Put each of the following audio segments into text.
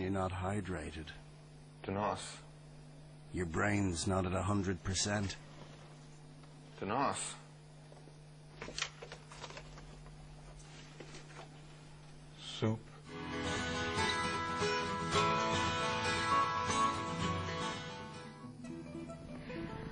you're not hydrated. Tenas. Your brain's not at 100%. Tenas. Soup.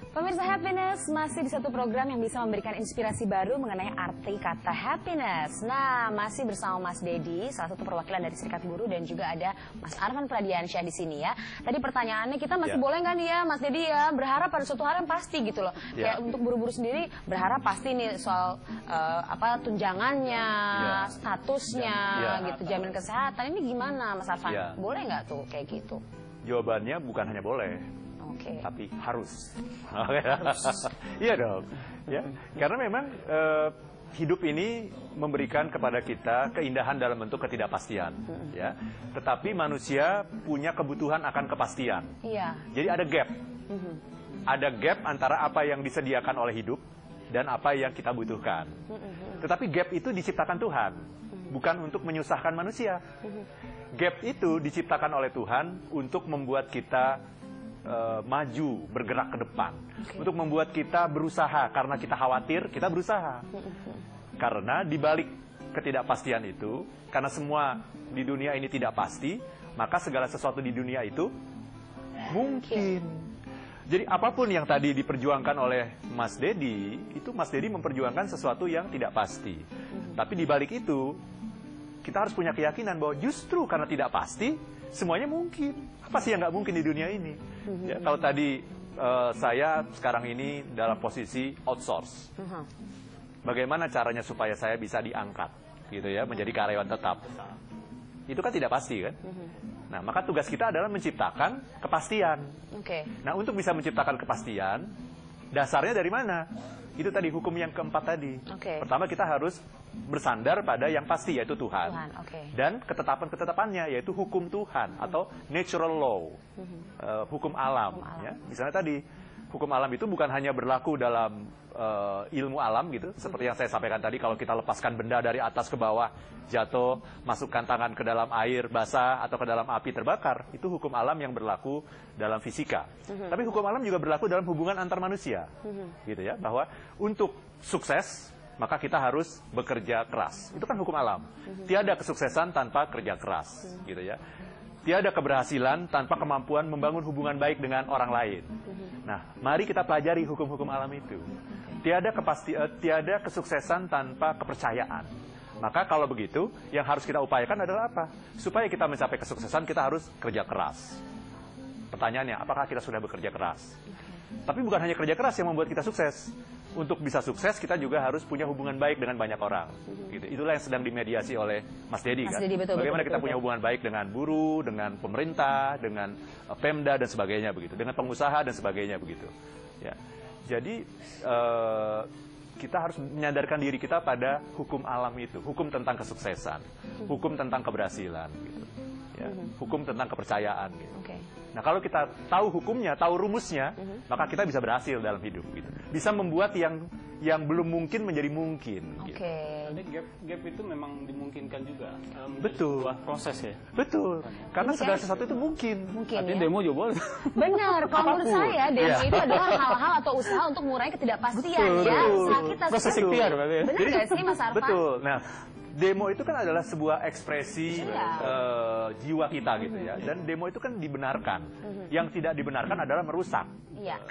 Pemirsa Happiness, masih di satu program yang bisa memberikan inspirasi baru mengenai arti kata happiness. Nah, masih bersama Mas Dedi, salah satu perwakilan dari Serikat Buruh, dan juga ada Mas Arfan Pradiansyah di sini ya. Tadi pertanyaannya, kita masih boleh nggak nih ya, Mas Dedi ya, berharap pada suatu hal yang pasti gitu loh. Kayak untuk buruh-buruh sendiri berharap pasti nih soal tunjangannya, statusnya, gitu, jaminan kesehatan. Ini gimana, Mas Arfan? Boleh nggak tuh kayak gitu? Jawabannya bukan hanya boleh. Tapi harus. Iya dong. Ya, karena memang hidup ini memberikan kepada kita keindahan dalam bentuk ketidakpastian. Ya, tetapi manusia punya kebutuhan akan kepastian. Jadi ada gap. Ada gap antara apa yang disediakan oleh hidup dan apa yang kita butuhkan. Tetapi gap itu diciptakan Tuhan, bukan untuk menyusahkan manusia. Gap itu diciptakan oleh Tuhan untuk membuat kita maju, bergerak ke depan, untuk membuat kita berusaha. Karena kita khawatir, kita berusaha. Karena dibalik ketidakpastian itu, karena semua di dunia ini tidak pasti, maka segala sesuatu di dunia itu mungkin. Jadi apapun yang tadi diperjuangkan oleh Mas Dedi, itu Mas Dedi memperjuangkan sesuatu yang tidak pasti. Tapi dibalik itu, kita harus punya keyakinan bahwa justru karena tidak pasti, semuanya mungkin. Apa sih yang nggak mungkin di dunia ini? Ya, kalau tadi saya sekarang ini dalam posisi outsource. Bagaimana caranya supaya saya bisa diangkat, gitu ya, menjadi karyawan tetap? Itu kan tidak pasti kan? Nah, maka tugas kita adalah menciptakan kepastian. Nah, untuk bisa menciptakan kepastian, dasarnya dari mana? Itu tadi hukum yang keempat tadi. Pertama, kita harus bersandar pada yang pasti, yaitu Tuhan. Dan ketetapan-ketetapannya, yaitu hukum Tuhan atau natural law, hukum alam. Ya. Misalnya tadi, hukum alam itu bukan hanya berlaku dalam ilmu alam gitu, seperti yang saya sampaikan tadi, kalau kita lepaskan benda dari atas ke bawah, jatuh, masukkan tangan ke dalam air basah atau ke dalam api terbakar, itu hukum alam yang berlaku dalam fisika. Tapi hukum alam juga berlaku dalam hubungan antar manusia, gitu ya, bahwa untuk sukses maka kita harus bekerja keras. Itu kan hukum alam. Tiada kesuksesan tanpa kerja keras, gitu ya. Tiada keberhasilan tanpa kemampuan membangun hubungan baik dengan orang lain. Nah, mari kita pelajari hukum-hukum alam itu. Tiada kesuksesan tanpa kepercayaan. Maka kalau begitu, yang harus kita upayakan adalah apa? Supaya kita mencapai kesuksesan, kita harus kerja keras. Pertanyaannya, apakah kita sudah bekerja keras? Tapi bukan hanya kerja keras yang membuat kita sukses. Untuk bisa sukses, kita juga harus punya hubungan baik dengan banyak orang. Gitu. Itulah yang sedang dimediasi oleh Mas Dedi. Kan? Bagaimana kita punya hubungan baik dengan buruh, dengan pemerintah, dengan Pemda dan sebagainya begitu, dengan pengusaha dan sebagainya begitu. Ya. Jadi kita harus menyadarkan diri kita pada hukum alam itu, hukum tentang kesuksesan, hukum tentang keberhasilan, gitu. Ya. Hukum tentang kepercayaan. Gitu. Nah, kalau kita tahu hukumnya, tahu rumusnya, maka kita bisa berhasil dalam hidup. Gitu. Bisa membuat yang belum mungkin menjadi mungkin. Gitu. Jadi gap itu memang dimungkinkan juga. Betul. Sebuah proses ya. Betul. Karena segala sesuatu itu mungkin. Artinya demo juga boleh. Benar. Kalau menurut saya, demo itu adalah hal-hal atau usaha untuk mengurangi ketidakpastian. Ya, usaha kita. Proses ikhtiar berarti. Benar nggak sih, Mas Arfan? Betul. Nah, demo itu kan adalah sebuah ekspresi jiwa kita gitu ya. Dan demo itu kan dibenarkan. Yang tidak dibenarkan adalah merusak.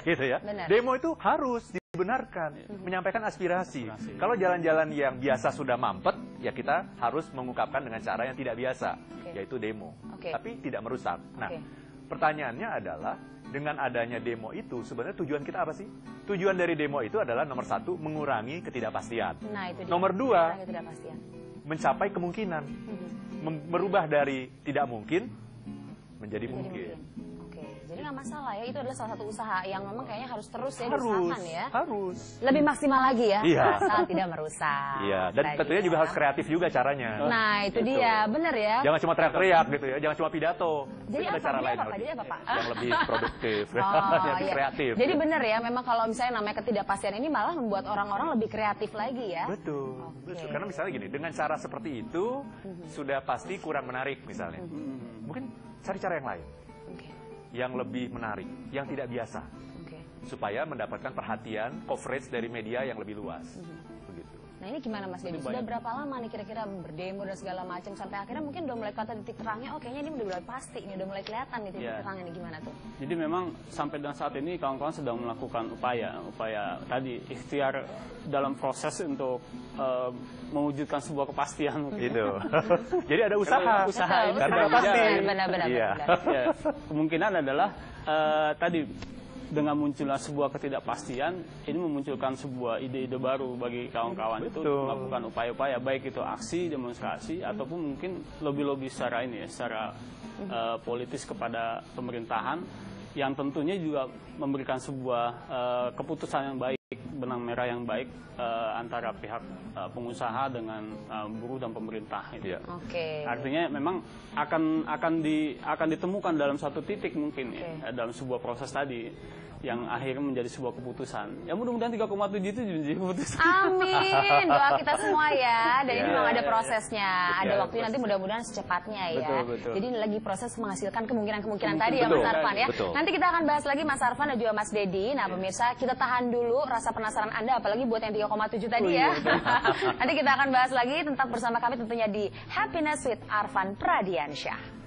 Gitu ya. Demo itu harus dibenarkan, menyampaikan aspirasi. Kalau jalan-jalan yang biasa sudah mampet, ya kita harus mengungkapkan dengan cara yang tidak biasa, yaitu demo. Tapi tidak merusak. Nah, pertanyaannya adalah, dengan adanya demo itu, sebenarnya tujuan kita apa sih? Tujuan dari demo itu adalah nomor satu, mengurangi ketidakpastian. Nomor dua, mencapai kemungkinan. Merubah dari tidak mungkin menjadi mungkin. Jadi nggak masalah ya, itu adalah salah satu usaha yang memang kayaknya harus terus ya diusahakan ya. Harus. Lebih maksimal lagi ya, asal tidak merusak. Iya, dan tentunya juga harus kreatif juga caranya. Nah, itu dia, bener ya. Jangan cuma teriak-teriak gitu ya, jangan cuma pidato. Jadi ada cara lain yang lebih produktif, yang lebih kreatif. Jadi bener ya, memang kalau misalnya namanya ketidakpastian ini malah membuat orang-orang lebih kreatif lagi ya. Betul. Betul. Karena misalnya gini, dengan cara seperti itu sudah pasti kurang menarik misalnya. Mungkin cari cara yang lain, yang lebih menarik, yang tidak biasa, supaya mendapatkan perhatian, coverage dari media yang lebih luas. Begitu. Nah ini gimana Mas Dedi? Sudah berapa lama nih kira-kira berdemo dan segala macam sampai akhirnya mungkin udah mulai kelihatan titik terangnya? Oh kayaknya ini udah mulai pasti, ini udah mulai kelihatan nih titik terangnya nih, gimana tuh? Jadi memang sampai dengan saat ini kawan-kawan sedang melakukan upaya tadi ikhtiar dalam proses untuk mewujudkan sebuah kepastian. Gitu. Jadi ada usaha ini karena pasti. Benar. Ya, kemungkinan adalah tadi dengan munculnya sebuah ketidakpastian, ini memunculkan sebuah ide-ide baru bagi kawan-kawan itu melakukan upaya-upaya, baik itu aksi, demonstrasi, ataupun mungkin lobby-lobby secara politis kepada pemerintahan, yang tentunya juga memberikan sebuah keputusan yang baik, benang merah yang baik antara pihak pengusaha dengan buruh dan pemerintah. Gitu. Artinya memang akan ditemukan dalam satu titik mungkin dalam sebuah proses tadi yang akhirnya menjadi sebuah keputusan. Ya mudah-mudahan 3,7 itu menjadi keputusan. Amin, doa kita semua ya. Dan ini memang ada prosesnya, ada waktunya nanti mudah-mudahan secepatnya ya. Betul. Jadi ini lagi proses menghasilkan kemungkinan-kemungkinan tadi ya Mas Arfan ya. Nanti kita akan bahas lagi Mas Arfan dan juga Mas Dedi. Nah pemirsa, kita tahan dulu rasa penasaran Anda, apalagi buat yang 3,7 tadi ya. Nanti kita akan bahas lagi, tetap bersama kami tentunya di Happiness with Arfan Pradiansyah.